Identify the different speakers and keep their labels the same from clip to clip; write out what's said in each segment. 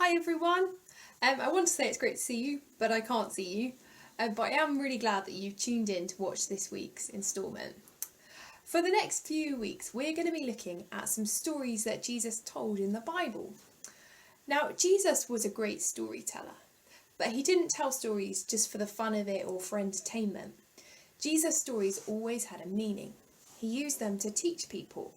Speaker 1: Hi everyone. I want to say it's great to see you, but I can't see you. But I am really glad that you've tuned in to watch this week's instalment. For the next few weeks, we're going to be looking at some stories that Jesus told in the Bible. Now, Jesus was a great storyteller, but he didn't tell stories just for the fun of it or for entertainment. Jesus' stories always had a meaning. He used them to teach people.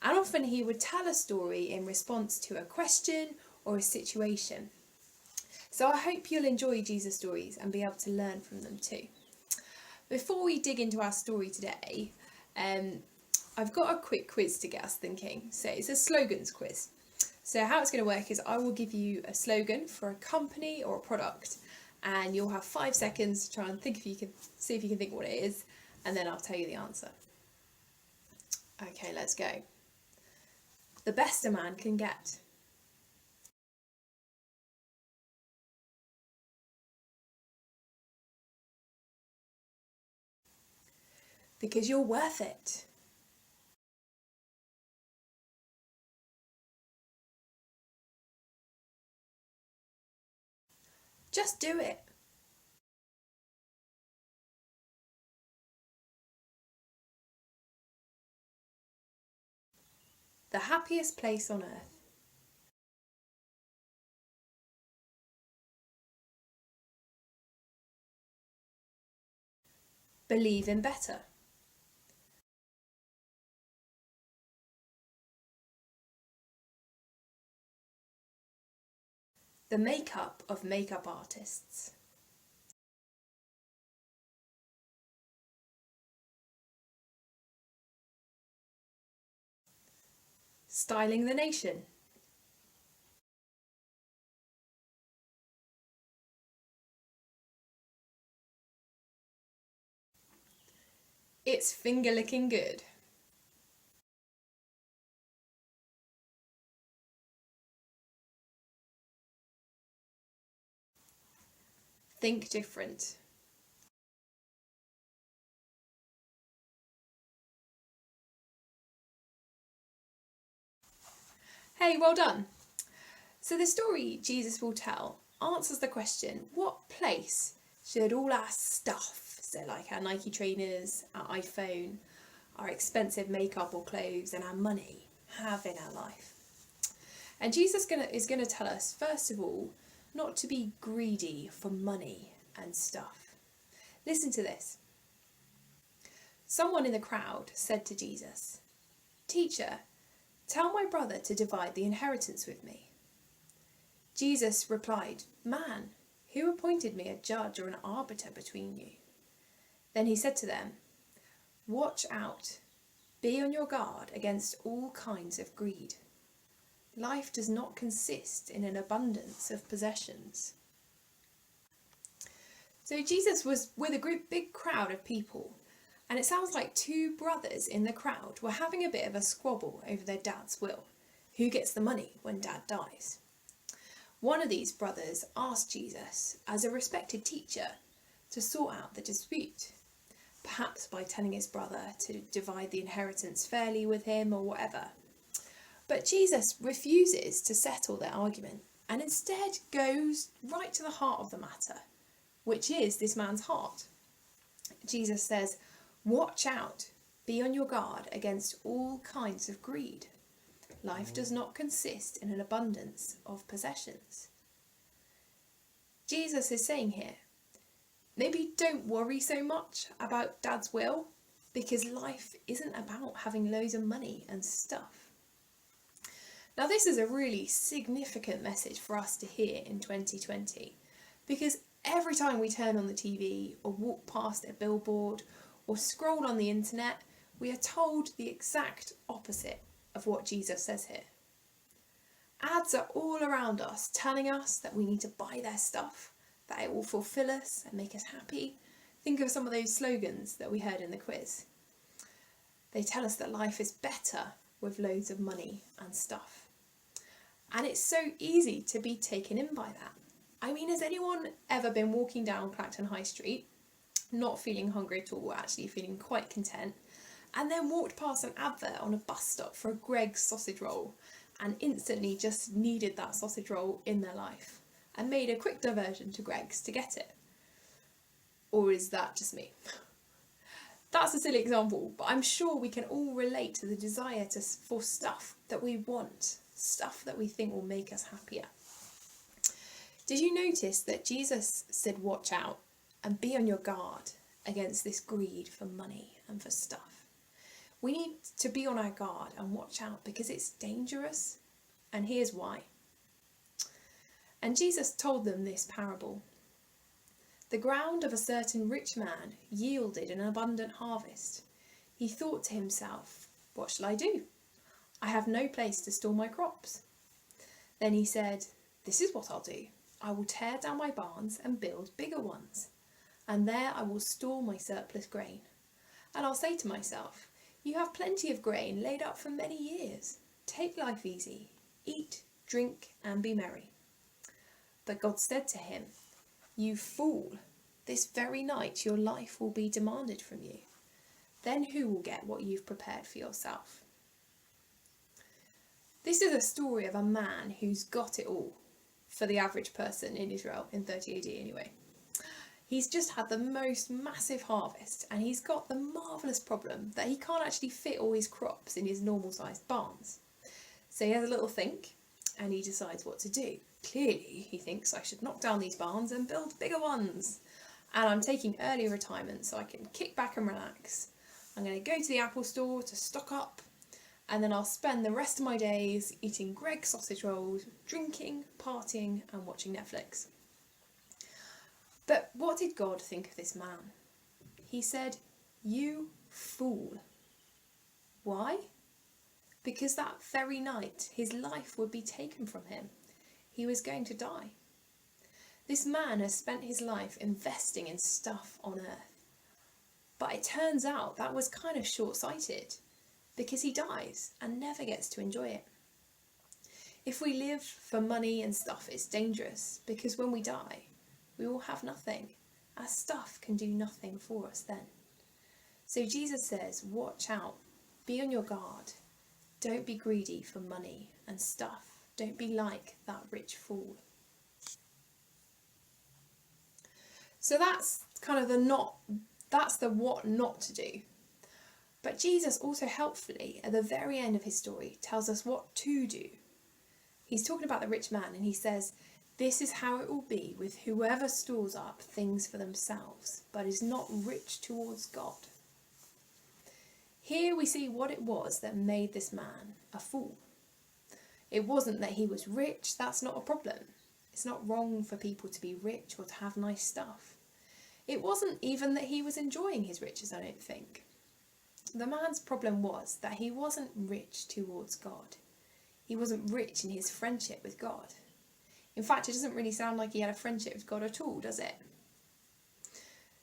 Speaker 1: And often he would tell a story in response to a question or a situation. So I hope you'll enjoy Jesus' stories and be able to learn from them too. Before we dig into our story today, I've got a quick quiz to get us thinking. So it's a slogans quiz. So how it's going to work is I will give you a slogan for a company or a product, and you'll have 5 seconds to try and see if you can think what it is, and then I'll tell you the answer. Okay, let's go. The best a man can get. Because you're worth it. Just do it. The happiest place on earth. Believe in better. The makeup of makeup artists. Styling the nation. It's finger licking good. Think different. Hey, well done. So the story Jesus will tell answers the question, what place should all our stuff, so like our Nike trainers, our iPhone, our expensive makeup or clothes and our money, have in our life? And Jesus is going to tell us, first of all, not to be greedy for money and stuff. Listen to this. Someone in the crowd said to Jesus, "Teacher, tell my brother to divide the inheritance with me." Jesus replied, "Man, who appointed me a judge or an arbiter between you?" Then he said to them, "Watch out. Be on your guard against all kinds of greed. Life does not consist in an abundance of possessions." So Jesus was with a big crowd of people, and it sounds like 2 brothers in the crowd were having a bit of a squabble over their dad's will. Who gets the money when dad dies? One of these brothers asked Jesus, as a respected teacher, to sort out the dispute, perhaps by telling his brother to divide the inheritance fairly with him or whatever. But Jesus refuses to settle their argument and instead goes right to the heart of the matter, which is this man's heart. Jesus says, "Watch out, be on your guard against all kinds of greed. Life does not consist in an abundance of possessions." Jesus is saying here, maybe don't worry so much about dad's will, because life isn't about having loads of money and stuff. Now, this is a really significant message for us to hear in 2020, because every time we turn on the TV or walk past a billboard or scroll on the internet, we are told the exact opposite of what Jesus says here. Ads are all around us telling us that we need to buy their stuff, that it will fulfill us and make us happy. Think of some of those slogans that we heard in the quiz. They tell us that life is better with loads of money and stuff. And it's so easy to be taken in by that. I mean, has anyone ever been walking down Clacton High Street, not feeling hungry at all, actually feeling quite content, and then walked past an advert on a bus stop for a Greggs sausage roll and instantly just needed that sausage roll in their life and made a quick diversion to Greg's to get it. Or is that just me? That's a silly example, but I'm sure we can all relate to the desire for stuff that we want, stuff that we think will make us happier. Did you notice that Jesus said watch out and be on your guard against this greed for money and for stuff? We need to be on our guard and watch out because it's dangerous, and here's why. And Jesus told them this parable. The ground of a certain rich man yielded an abundant harvest. He thought to himself, what shall I do? I have no place to store my crops. Then he said, this is what I'll do. I will tear down my barns and build bigger ones, and there I will store my surplus grain. And I'll say to myself, you have plenty of grain laid up for many years. Take life easy, eat, drink, and be merry. But God said to him, you fool, this very night your life will be demanded from you. Then who will get what you've prepared for yourself? This is a story of a man who's got it all, for the average person in Israel in 30 AD anyway. He's just had the most massive harvest, and he's got the marvellous problem that he can't actually fit all his crops in his normal sized barns. So he has a little think, and he decides what to do. Clearly, he thinks I should knock down these barns and build bigger ones. And I'm taking early retirement so I can kick back and relax. I'm going to go to the Apple store to stock up, and then I'll spend the rest of my days eating Greg's sausage rolls, drinking, partying, and watching Netflix. But what did God think of this man? He said, you fool. Why? Because that very night his life would be taken from him. He was going to die. This man has spent his life investing in stuff on earth. But it turns out that was kind of short-sighted, because he dies and never gets to enjoy it. If we live for money and stuff, it's dangerous, because when we die, we will have nothing. Our stuff can do nothing for us then. So Jesus says, watch out, be on your guard. Don't be greedy for money and stuff. Don't be like that rich fool. So that's kind of the what not to do. But Jesus also helpfully, at the very end of his story, tells us what to do. He's talking about the rich man, and he says, this is how it will be with whoever stores up things for themselves, but is not rich towards God. Here we see what it was that made this man a fool. It wasn't that he was rich, that's not a problem. It's not wrong for people to be rich or to have nice stuff. It wasn't even that he was enjoying his riches, I don't think. The man's problem was that he wasn't rich towards God. He wasn't rich in his friendship with God. In fact, it doesn't really sound like he had a friendship with God at all, does it?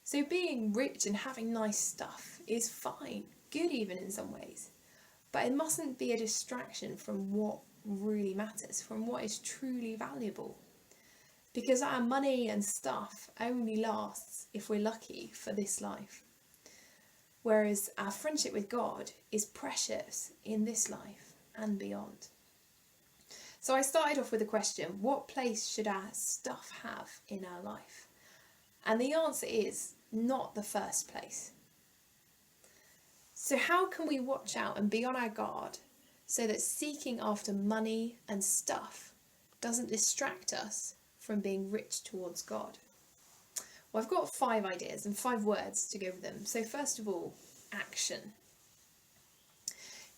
Speaker 1: So being rich and having nice stuff is fine, good even in some ways, but it mustn't be a distraction from what really matters, from what is truly valuable. Because our money and stuff only lasts, if we're lucky, for this life. Whereas our friendship with God is precious in this life and beyond. So I started off with a question, what place should our stuff have in our life? And the answer is not the first place. So how can we watch out and be on our guard so that seeking after money and stuff doesn't distract us from being rich towards God? Well, I've got 5 ideas and 5 words to go with them. So first of all, action.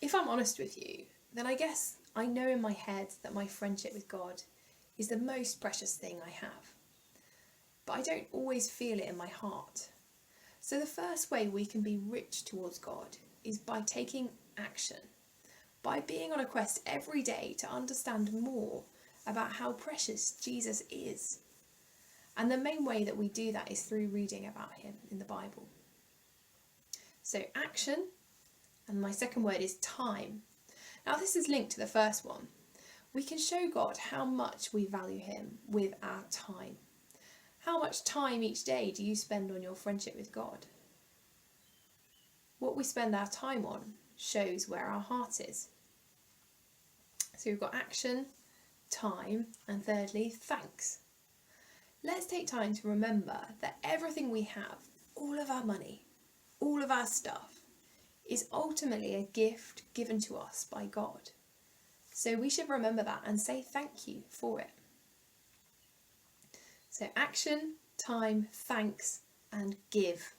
Speaker 1: If I'm honest with you, then I guess I know in my head that my friendship with God is the most precious thing I have. But I don't always feel it in my heart. So the first way we can be rich towards God is by taking action. By being on a quest every day to understand more about how precious Jesus is. And the main way that we do that is through reading about him in the Bible. So action, and my second word is time. Now this is linked to the first one. We can show God how much we value him with our time. How much time each day do you spend on your friendship with God? What we spend our time on shows where our heart is. So we've got action, time, and thirdly, thanks. Let's take time to remember that everything we have, all of our money, all of our stuff, is ultimately a gift given to us by God. So we should remember that and say thank you for it. So action, time, thanks, and give.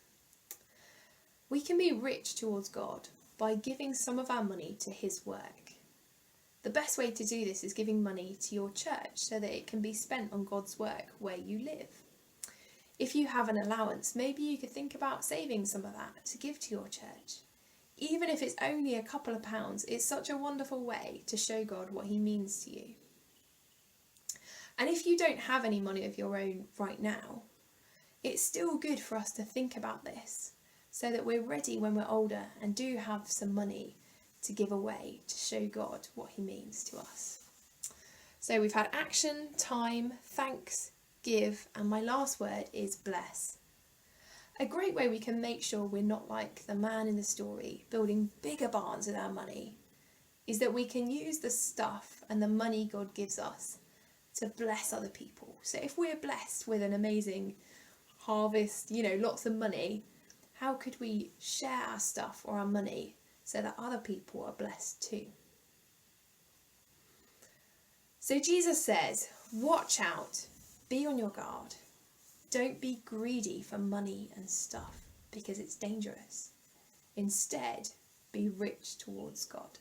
Speaker 1: We can be rich towards God by giving some of our money to his work. The best way to do this is giving money to your church so that it can be spent on God's work where you live. If you have an allowance, maybe you could think about saving some of that to give to your church. Even if it's only a couple of pounds, it's such a wonderful way to show God what he means to you. And if you don't have any money of your own right now, it's still good for us to think about this so that we're ready when we're older and do have some money to give away to show God what he means to us. So we've had action, time, thanks, give, and my last word is bless. A great way we can make sure we're not like the man in the story building bigger barns with our money is that we can use the stuff and the money God gives us to bless other people. So if we're blessed with an amazing harvest, lots of money, how could we share our stuff or our money so that other people are blessed too? So Jesus says, watch out, be on your guard. Don't be greedy for money and stuff because it's dangerous. Instead, be rich towards God.